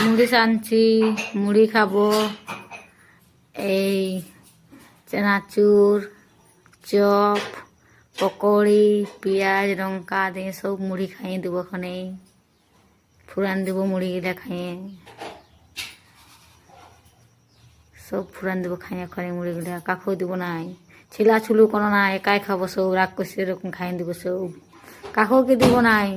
মুড়ি আনছি, মুড়ি খাবো। এই চানাচুর, চপ, পকোড়ি, পেঁয়াজ লঙ্কা দিয়ে সব মুড়ি খাইয়ে দেবো। ওখানে ফুরান দেবো মুড়িগুলা খাইয়ে, সব ফুরান দেবো খাইয়ে ওখানে মুড়িগুলা। কাকেও দেবো নাই, ছিলা ছুলু কোনো না, একাই খাবো সব। রাগ করছে এরকম খাইয়ে দেবো সব, কাকেওকে দেবো নাই।